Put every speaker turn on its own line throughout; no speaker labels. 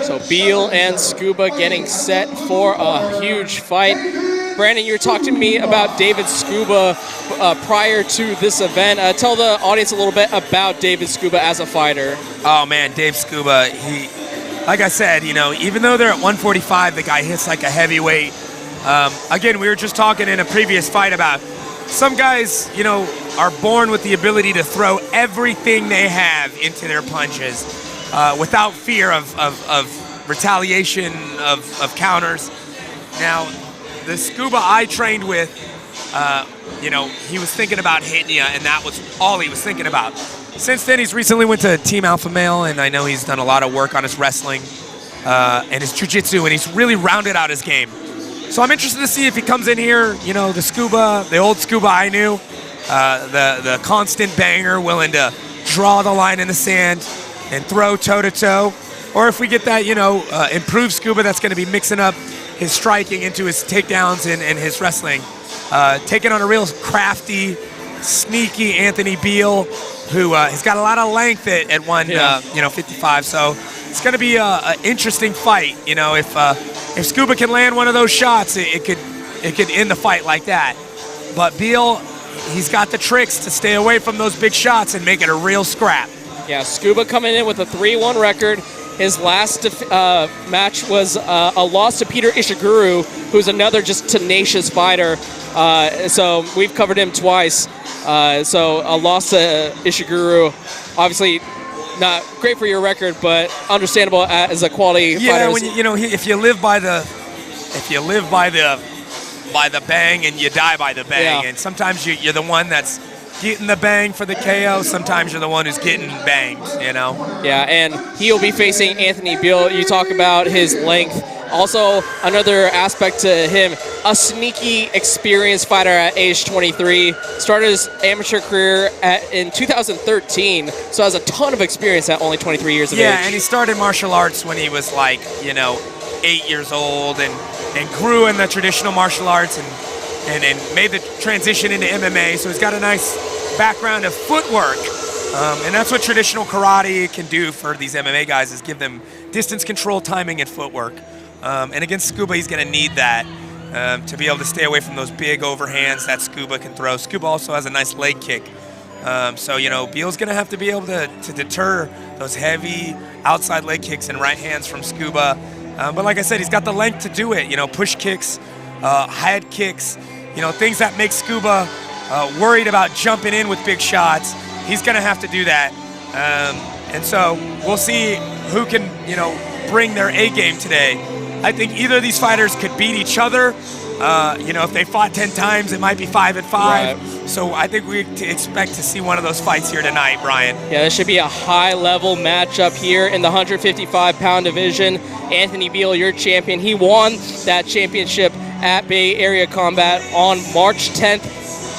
So Beal and Skuba getting set for a huge fight. Brandon, you were talking to me about David Skuba prior to this event. Tell the audience a little bit about David Skuba as a fighter.
Oh man, Dave Skuba, like I said, you know, even though they're at 145, the guy hits like a heavyweight. Again, we were just talking in a previous fight about some guys, you know, are born with the ability to throw everything they have into their punches without fear of retaliation, of counters. Now, the Skuba I trained with, you know, he was thinking about hitting you, and that was all he was thinking about. Since then, he's recently went to Team Alpha Male, and I know he's done a lot of work on his wrestling and his jiu-jitsu, and he's really rounded out his game. So I'm interested to see if he comes in here, you know, the Skuba, the old Skuba I knew, the constant banger, willing to draw the line in the sand and throw toe-to-toe, or if we get that, you know, improved Skuba that's going to be mixing up his striking into his takedowns and his wrestling, taking on a real crafty, sneaky Anthony Beal, who has got a lot of length at 155. So it's going to be an interesting fight. You know, if Skuba can land one of those shots, it could end the fight like that. But Beal, he's got the tricks to stay away from those big shots and make it a real scrap.
Yeah, Skuba coming in with a 3-1 record. His last match was a loss to Peter Ishiguro, who's another just tenacious fighter. So we've covered him twice. So a loss to Ishiguro, obviously not great for your record, but understandable as a quality fighter.
Yeah, when you know, if you live by the bang and you die by the bang, and sometimes you're the one that's getting the bang for the KO. Sometimes you're the one who's getting banged, you know?
Yeah, and he'll be facing Anthony Beal. You talk about his length. Also, another aspect to him, a sneaky, experienced fighter at age 23. Started his amateur career in 2013, so has a ton of experience at only 23 years of age.
Yeah, and he started martial arts when he was like, you know, 8 years old and grew in the traditional martial arts and made the transition into MMA, so he's got a nice background of footwork. And that's what traditional karate can do for these MMA guys, is give them distance control, timing, and footwork. And against Skuba, he's going to need that to be able to stay away from those big overhands that Skuba can throw. Skuba also has a nice leg kick. So, you know, Beal's going to have to be able to deter those heavy outside leg kicks and right hands from Skuba. But like I said, he's got the length to do it. You know, push kicks, head kicks, you know, things that make Skuba worried about jumping in with big shots. He's going to have to do that. And so we'll see who can, you know, bring their A game today. I think either of these fighters could beat each other. You know, if they fought 10 times, it might be 5-5. Right. So I think we expect to see one of those fights here tonight, Brian. Yeah,
this should be a high-level matchup here in the 155-pound division. Anthony Beal, your champion. He won that championship at Bay Area Combat on March 10th,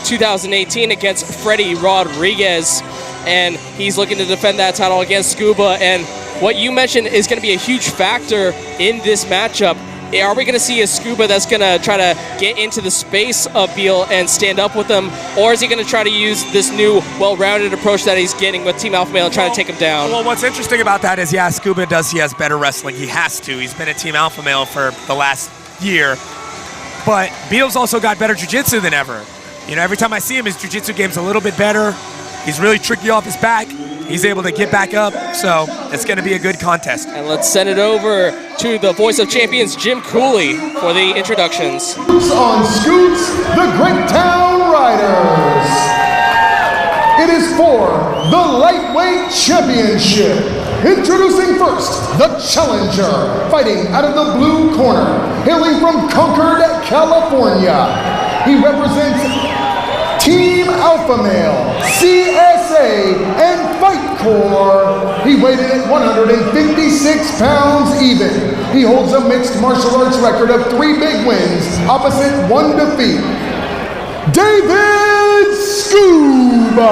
2018 against Freddie Rodriguez. And he's looking to defend that title against Skuba. And what you mentioned is going to be a huge factor in this matchup. Are we going to see a Skuba that's going to try to get into the space of Beal and stand up with him? Or is he going to try to use this new well-rounded approach that he's getting with Team Alpha Male and try to take him down?
Well, what's interesting about that is, yeah, Skuba he has better wrestling. He has to. He's been at Team Alpha Male for the last year. But Beal's also got better jiu-jitsu than ever. You know, every time I see him, his jiu-jitsu game's a little bit better. He's really tricky off his back. He's able to get back up, so it's going to be a good contest.
And let's send it over to the voice of champions, Jim Cooley, for the introductions.
On Scoots, the Great Town Riders. It is for the Lightweight Championship. Introducing first, the challenger, fighting out of the blue corner, hailing from Concord, California. He represents Team Alpha Male, CSA, and Fight Corps. He weighed in at 156 pounds even. He holds a mixed martial arts record of 3 big wins, opposite 1 defeat. David Skuba.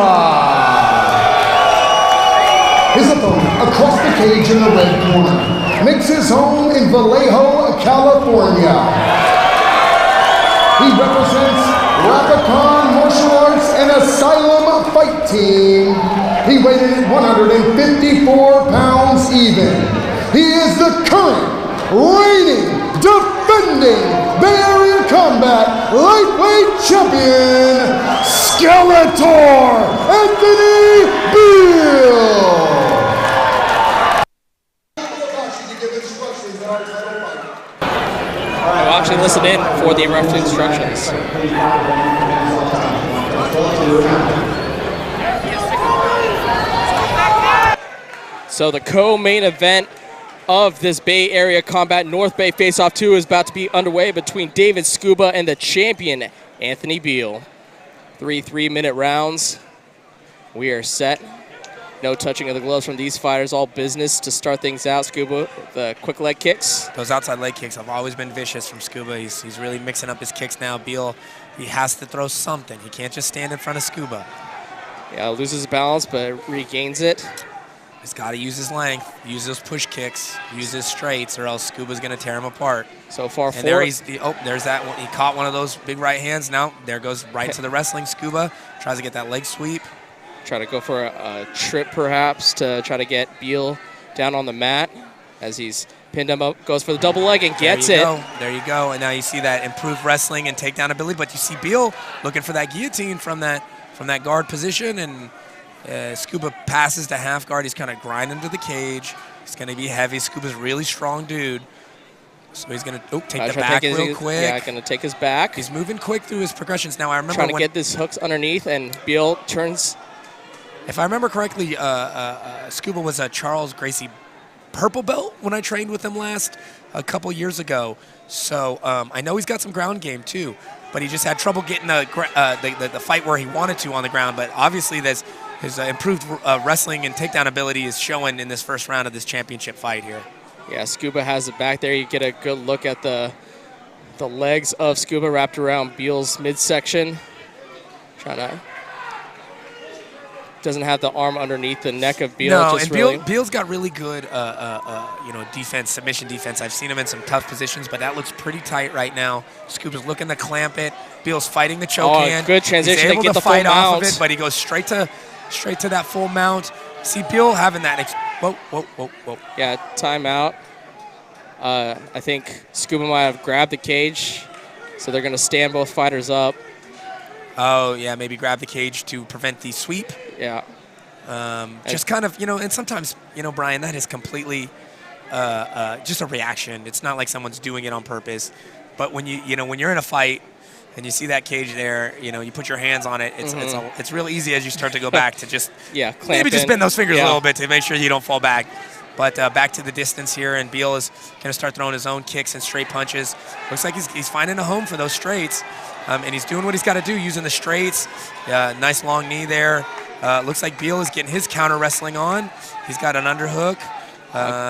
His opponent, across the cage in the red corner, makes his home in Vallejo, California. He represents Rapicon Martial Arts and Asylum fight team, he weighed in at 154 pounds even. He is the current, reigning, defending Bay Area Combat Lightweight Champion, Skeletor Anthony Beal.
We'll actually listen in for the referee instructions. So the co-main event of this Bay Area Combat North Bay Face-Off 2 is about to be underway between David Skuba and the champion, Anthony Beal. 3 3-minute rounds. We are set. No touching of the gloves from these fighters. All business to start things out. Skuba with the quick leg kicks.
Those outside leg kicks have always been vicious from Skuba. He's really mixing up his kicks now. Beal, he has to throw something. He can't just stand in front of Skuba.
Yeah, loses balance, but regains it.
He's got to use his length, use those push kicks, use his straights, or else Skuba's going to tear him apart.
So far,
and there there's that one. He caught one of those big right hands. Now there goes right to the wrestling. Skuba tries to get that leg sweep.
Try to go for a trip, perhaps, to try to get Beal down on the mat as he's pinned him up. Goes for the double leg and gets it.
There you go. And now you see that improved wrestling and takedown ability. But you see Beal looking for that guillotine from that guard position, and Skuba passes to half guard. He's kind of grinding to the cage. He's going to be heavy. Skuba's a really strong dude. So he's going to take the back real quick.
Yeah, going to take his back.
He's moving quick through his progressions. Now I remember
trying to get this hooks underneath, and Beal turns.
If I remember correctly, Skuba was a Charles Gracie purple belt when I trained with him last a couple years ago. So I know he's got some ground game too, but he just had trouble getting the fight where he wanted to on the ground. But obviously, his improved wrestling and takedown ability is showing in this first round of this championship fight here.
Yeah, Skuba has it back there. You get a good look at the legs of Skuba wrapped around Beal's midsection. Trying to. Doesn't have the arm underneath the neck of Beal.
No,
just
and Beal's got really good, defense, submission defense. I've seen him in some tough positions, but that looks pretty tight right now. Skuba's looking to clamp it. Beal's fighting the choke hand.
Good transition.
He's able
to get
to
the
fight
full
off
mount.
of it, but he goes straight to that full mount. See Beal having that. Whoa.
Yeah, timeout. I think Skuba might have grabbed the cage, so they're going to stand both fighters up.
Oh, yeah, maybe grab the cage to prevent the sweep.
Yeah.
Just kind of, and sometimes, Brian, that is completely just a reaction. It's not like someone's doing it on purpose. But when when you're in a fight and you see that cage there, you put your hands on it, it's real easy as you start to go back to just maybe just bend those fingers a little bit to make sure you don't fall back. But back to the distance here, and Beal is going to start throwing his own kicks and straight punches. Looks like he's finding a home for those straights, and he's doing what he's got to do using the straights. Nice long knee there. Looks like Beal is getting his counter wrestling on. He's got an underhook.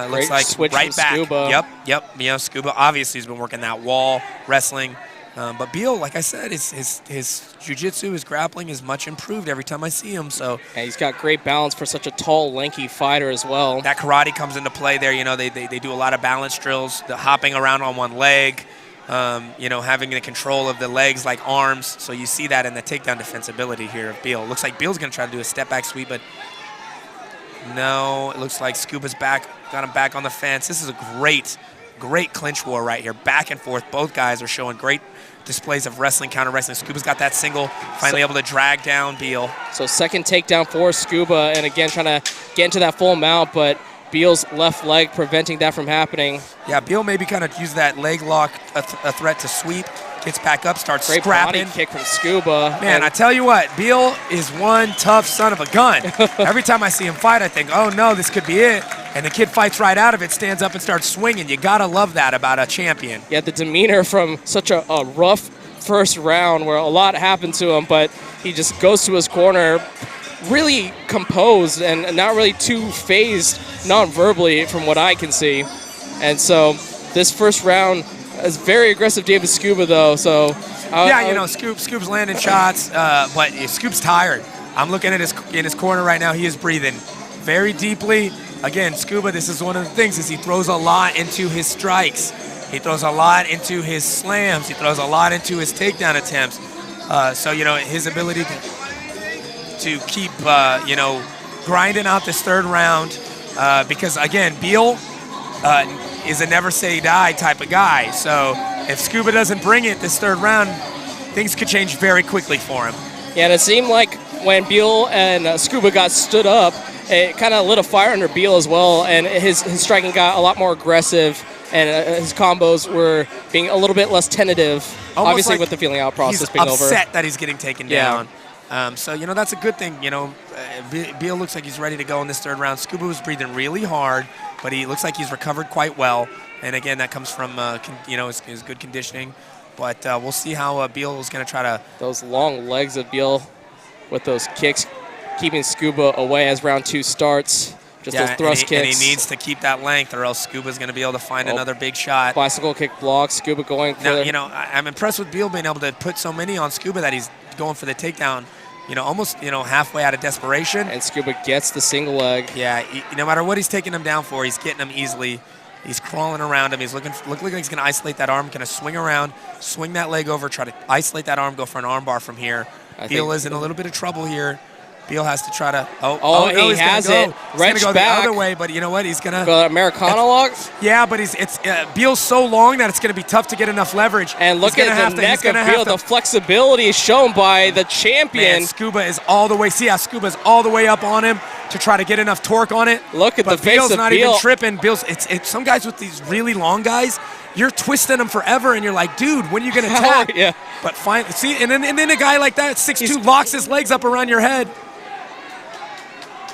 Looks like
switch
right back.
Skuba.
Yep. Skuba obviously has been working that wall wrestling. But Beal, like I said, his jiu-jitsu, his grappling is much improved every time I see him. So
and he's got great balance for such a tall, lanky fighter as well.
That karate comes into play there. They do a lot of balance drills, the hopping around on one leg, having the control of the legs like arms. So you see that in the takedown defensibility here of Beal. Looks like Beal's going to try to do a step-back sweep, but no. It looks like Skuba's back, got him back on the fence. This is a great clinch war right here. Back and forth. Both guys are showing great displays of wrestling, counter wrestling. Skuba's got that single, finally able to drag down Beal.
So second takedown for Skuba, and again trying to get into that full mount, but Beal's left leg preventing that from happening.
Yeah, Beal maybe kind of use that leg lock, a threat to sweep. Gets back up, starts
great
scrapping.
Body kick from Skuba.
Man, I tell you what, Beal is one tough son of a gun. Every time I see him fight, I think, oh no, this could be it. And the kid fights right out of it, stands up and starts swinging. You gotta love that about a champion.
Yeah, the demeanor from such a rough first round where a lot happened to him, but he just goes to his corner really composed and not really too phased non-verbally from what I can see. And so this first round is very aggressive David Skuba though. So
Scoop's landing shots, but Scoop's tired. I'm looking at in his corner right now. He is breathing very deeply. Again, Skuba, this is one of the things is he throws a lot into his strikes. He throws a lot into his slams. He throws a lot into his takedown attempts. So his ability to keep, grinding out this third round because, again, Beal is a never-say-die type of guy. So if Skuba doesn't bring it this third round, things could change very quickly for him.
Yeah, and it seemed like when Beal and Skuba got stood up, it kind of lit a fire under Beal as well, and his striking got a lot more aggressive, and his combos were being a little bit less tentative,
Almost
obviously
like
with the feeling out process being over.
He's upset that he's getting taken down. So, that's a good thing. Beal looks like he's ready to go in this third round. Skuba was breathing really hard, but he looks like he's recovered quite well. And, again, that comes from, his good conditioning. But we'll see how Beal is going to try to...
Those long legs of Beal with those kicks, keeping Skuba away as round 2 starts. Just those thrust kicks.
And he needs to keep that length, or else Skuba's going to be able to find another big shot.
Bicycle kick block, Skuba going for
I'm impressed with Beal being able to put so many on Skuba that he's going for the takedown, almost, halfway out of desperation.
And Skuba gets the single leg.
Yeah, no matter what he's taking him down for, he's getting him easily. He's crawling around him. He's looking like he's going to isolate that arm, going to swing around, swing that leg over, try to isolate that arm, go for an arm bar from here. Beal is in a little bit of trouble here. Beal has to try to.
No, he has it.
He's going to go
back.
the other way, but you know what? He's going to
go Americana lock.
Yeah, but Beal's so long that it's going to be tough to get enough leverage.
And look at the neck of Beal. The flexibility is shown by the champion.
Man, Skuba is all the way. See how Skuba's all the way up on him to try to get enough torque on it.
Look at the face
Beal's
of
not
Beal.
even tripping. Beal's. It's some guys with these really long guys. You're twisting them forever, and you're like, dude, when are you going to tap?
Yeah.
But see, and then a guy like that, 6'2", locks his legs up around your head.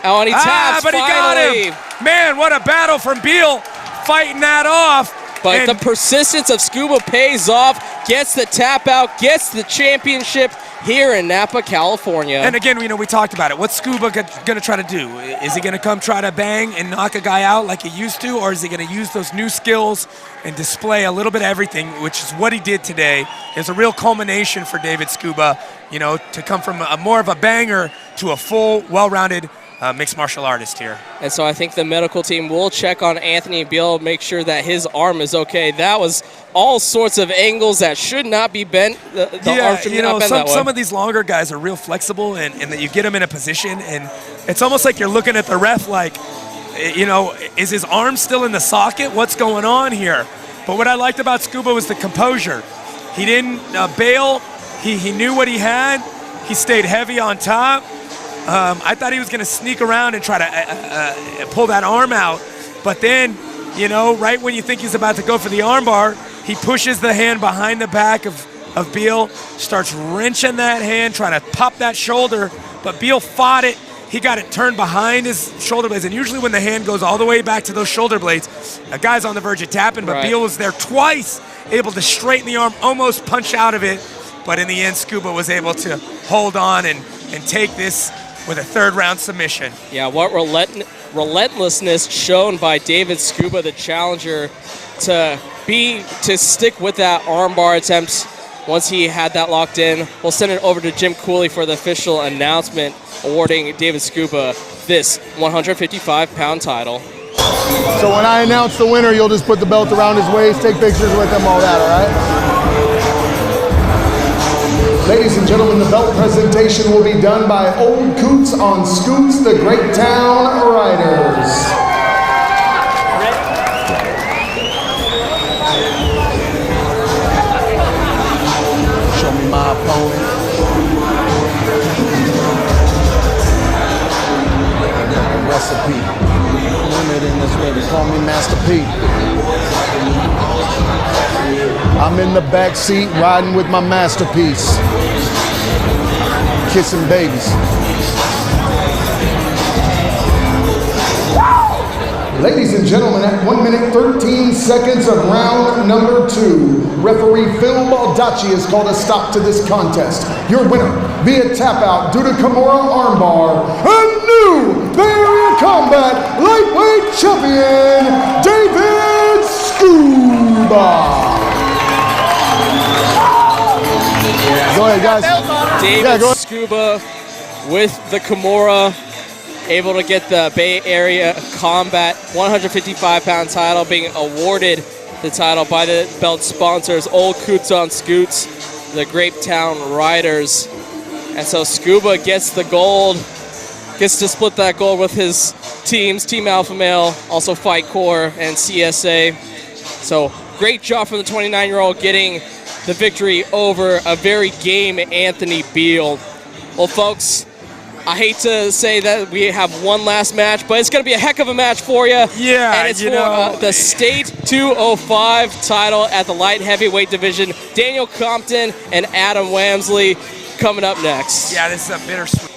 Oh, and he taps,
but
finally.
He got him. Man, what a battle from Beal, fighting that off.
But the persistence of Skuba pays off, gets the tap out, gets the championship here in Napa, California.
And again, we talked about it. What's Skuba going to try to do? Is he going to come try to bang and knock a guy out like he used to, or is he going to use those new skills and display a little bit of everything, which is what he did today? It's a real culmination for David Skuba, to come from more of a banger to a full, well-rounded mixed martial artist here.
And so I think the medical team will check on Anthony Beal, make sure that his arm is okay. That was all sorts of angles that should not be bent. The arm should not bend that way.
Some of these longer guys are real flexible, and that you get them in a position, and it's almost like you're looking at the ref like, is his arm still in the socket? What's going on here? But what I liked about Skuba was the composure. He didn't bail. He knew what he had. He stayed heavy on top. I thought he was going to sneak around and try to pull that arm out. But then, right when you think he's about to go for the arm bar, he pushes the hand behind the back of Beal, starts wrenching that hand, trying to pop that shoulder. But Beal fought it. He got it turned behind his shoulder blades. And usually when the hand goes all the way back to those shoulder blades, a guy's on the verge of tapping. But Beal was there twice, able to straighten the arm, almost punch out of it. But in the end, Skuba was able to hold on and take this with a third-round submission.
Yeah, what relentlessness shown by David Skuba, the challenger, to stick with that armbar attempt once he had that locked in. We'll send it over to Jim Cooley for the official announcement awarding David Skuba this 155-pound title.
So when I announce the winner, you'll just put the belt around his waist, take pictures with him, all that, all right? Ladies and gentlemen, the belt presentation will be done by Old Coots on Scoots, the Great Town Riders. Show me my opponent. Recipe. Limited in this way, they call me Master P. I'm in the back seat riding with my masterpiece. Kissing babies. Ladies and gentlemen, at 1 minute 13 seconds of round number 2, referee Phil Baldacci has called a stop to this contest. Your winner via tap out due to Kimura armbar, and new Bay Combat lightweight champion, David Skuba. Go ahead, guys.
David Skuba with the Kimura, able to get the Bay Area Combat 155-pound title, being awarded the title by the belt sponsors, Old Coots on Scoots, the Grapetown Riders. And so Skuba gets the gold, gets to split that gold with his teams, Team Alpha Male, also Fight Core and CSA. So great job from the 29-year-old getting the victory over a very game Anthony Beal. Well, folks, I hate to say that we have one last match, but it's going to be a heck of a match for you.
Yeah,
and it's for the State 205 title at the light heavyweight division. Daniel Compton and Adam Wamsley coming up next.
Yeah, this is a bittersweet.